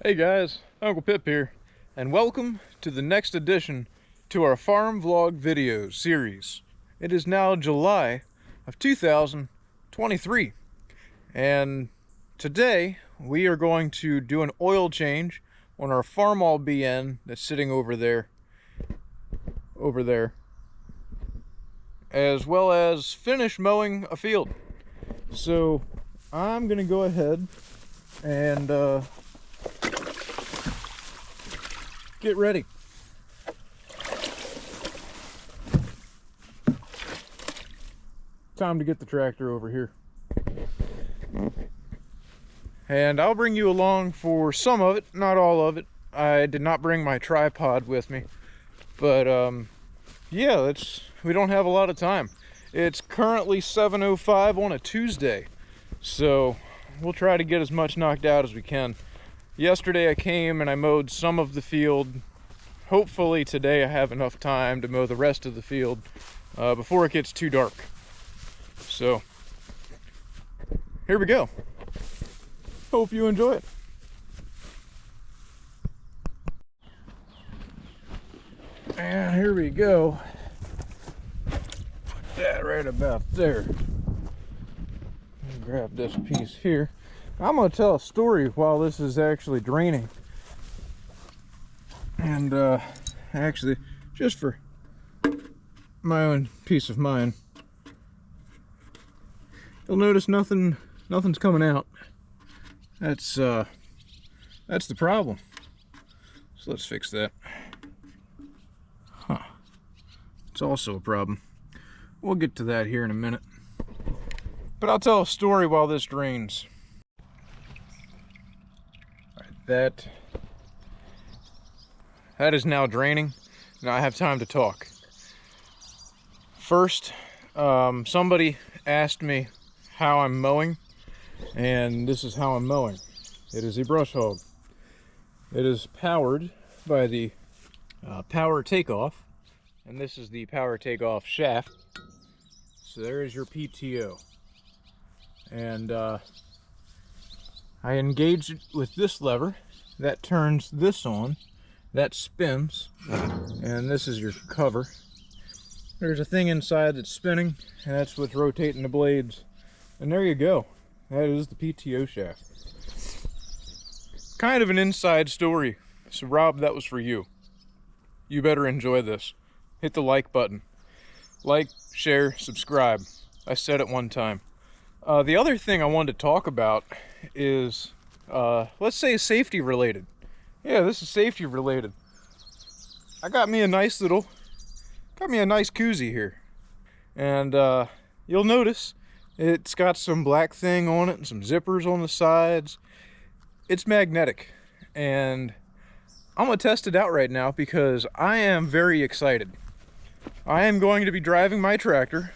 Hey guys, Uncle Pip here, and welcome to the next edition to our farm vlog video series. It is now July of 2023, and today we are going to do an oil change on our Farmall BN that's sitting over there, as well as finish mowing a field. So I'm gonna go ahead and get ready. Time to get the tractor over here. And I'll bring you along for some of it, not all of it. I did not bring my tripod with me. But yeah, we don't have a lot of time. It's currently 7:05 on a Tuesday. So we'll try to get as much knocked out as we can. Yesterday I came and I mowed some of the field. Hopefully today I have enough time to mow the rest of the field before it gets too dark. So here we go. Hope you enjoy it. And here we go. Put that right about there. Grab this piece here. I'm going to tell a story while this is actually draining. And actually, just for my own peace of mind, you'll notice nothing's coming out. That's the problem. So let's fix that. It's also a problem. We'll get to that here in a minute. But I'll tell a story while this drains. That is now draining. Now I have time to talk. First, somebody asked me how I'm mowing, and this is how I'm mowing. It is a brush hog. It is powered by the power takeoff, and this is the power takeoff shaft. So there is your PTO. And I engage it with this lever that turns this on, that spins, and this is your cover. There's a thing inside that's spinning, and that's what's rotating the blades. And there you go. That is the PTO shaft. Kind of an inside story. So Rob, that was for you. You better enjoy this. Hit the like button. Like, share, subscribe. I said it one time. The other thing I wanted to talk about is, let's say safety related. Yeah, this is safety related. I got me a nice koozie here. And you'll notice it's got some black thing on it and some zippers on the sides. It's magnetic. And I'm gonna test it out right now because I am very excited. I am going to be driving my tractor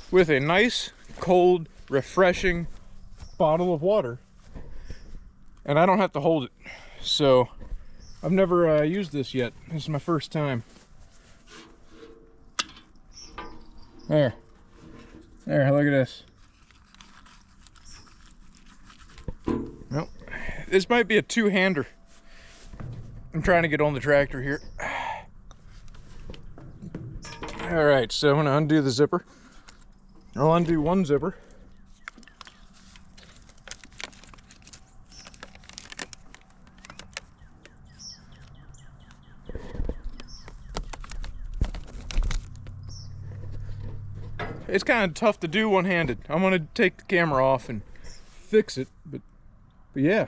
with a nice, cold, refreshing bottle of water, and I don't have to hold it. So I've never used this yet. This is my first time. There, look at this. Well, this might be a two-hander. I'm trying to get on the tractor here. All right, so I'm gonna undo the zipper. I'll undo one zipper. It's kind of tough to do one-handed. I'm gonna take the camera off and fix it, but yeah.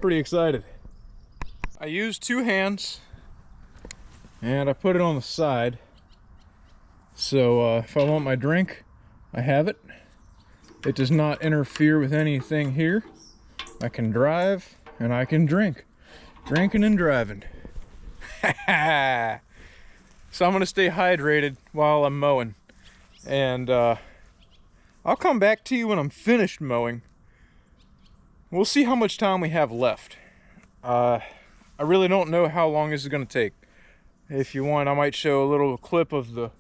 Pretty excited. I used two hands and I put it on the side. So if I want my drink, I have it. It does not interfere with anything here. I can drive and I can drink. Drinking and driving. So I'm gonna stay hydrated while I'm mowing. And I'll come back to you when I'm finished mowing. We'll see how much time we have left. I really don't know how long this is gonna take. If you want, I might show a little clip of the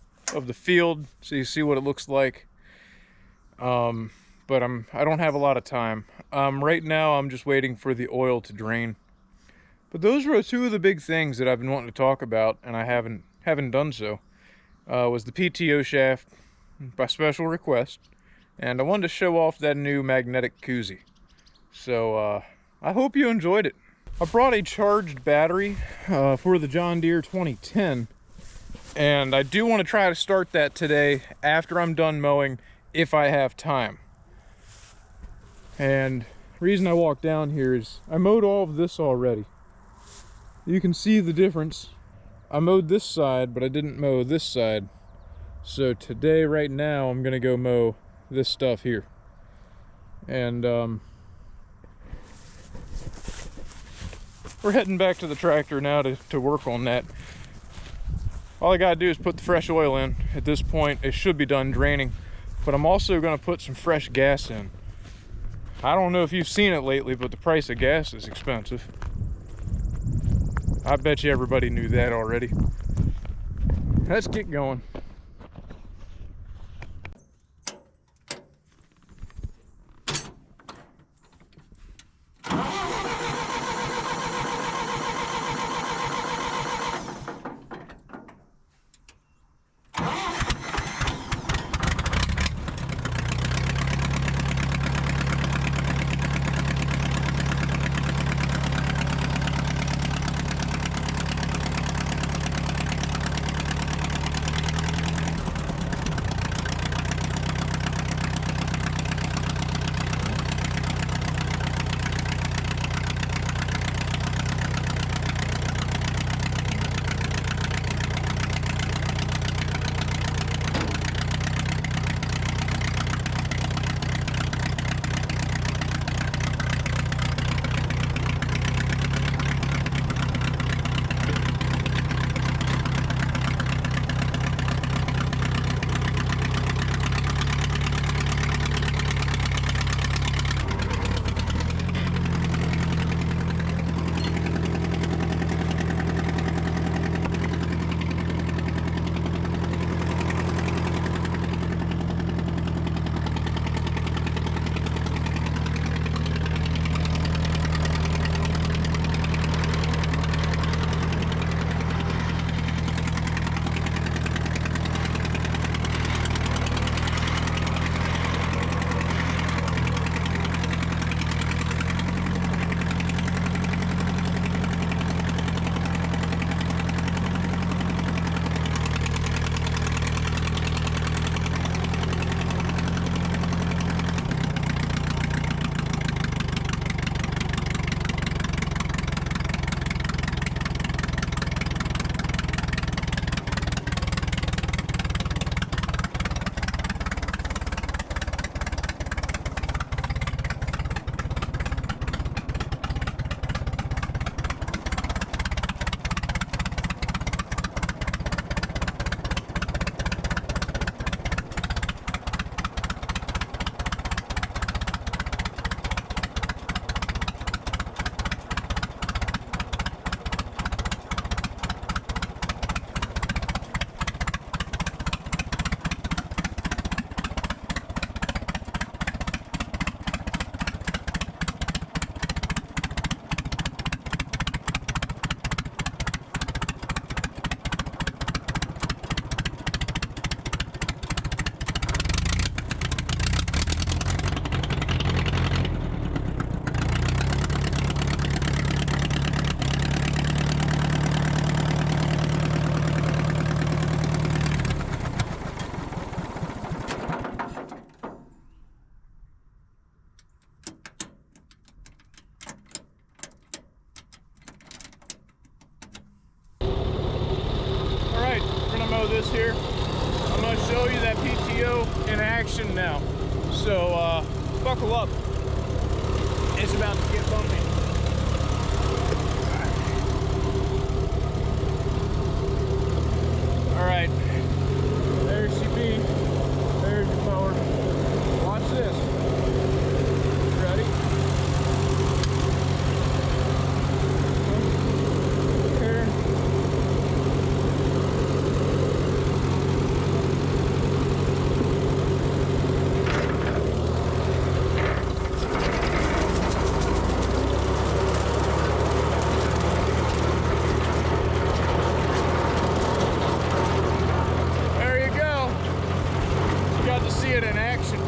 field so you see what it looks like. but I don't have a lot of time. Right now I'm just waiting for the oil to drain. But those were two of the big things that I've been wanting to talk about, and I haven't done so. Was the PTO shaft by special request, and I wanted to show off that new magnetic koozie. So I hope you enjoyed it. I brought a charged battery for the John Deere 2010, and I do want to try to start that today after I'm done mowing, if I have time. And the reason I walked down here is I mowed all of this already. You can see the difference. I mowed this side, but I didn't mow this side. So today, right now, I'm gonna go mow this stuff here. And we're heading back to the tractor now to work on that. All I gotta do is put the fresh oil in. At this point, it should be done draining, but I'm also gonna put some fresh gas in. I don't know if you've seen it lately, but the price of gas is expensive. I bet you everybody knew that already. Let's get going. This here, I'm going to show you that PTO in action now. So buckle up. It's about to get bumpy. All right, there's CB. There's your mower. Watch this. Ready? Here. it in action.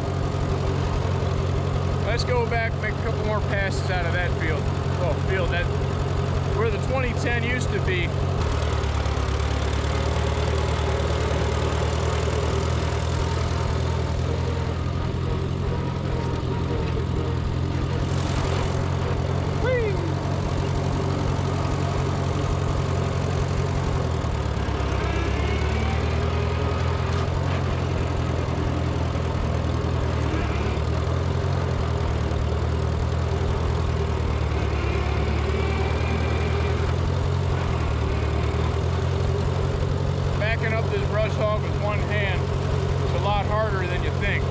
Let's go back, make a couple more passes out of that field. Well, field that where the 2010 used to be. Backing up this brush hog with one hand is a lot harder than you think.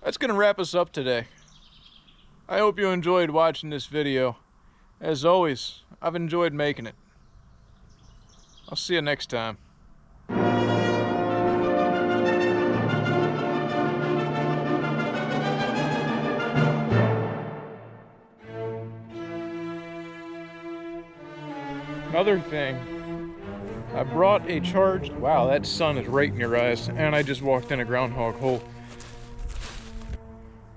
That's gonna wrap us up today. I hope you enjoyed watching this video. As always, I've enjoyed making it. I'll see you next time. Another thing, I brought a charged, wow, that sun is right in your eyes, and I just walked in a groundhog hole.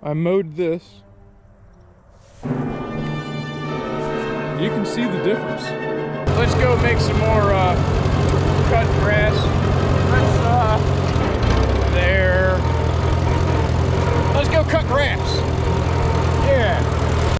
I mowed this. You can see the difference. Let's go make some more cut grass.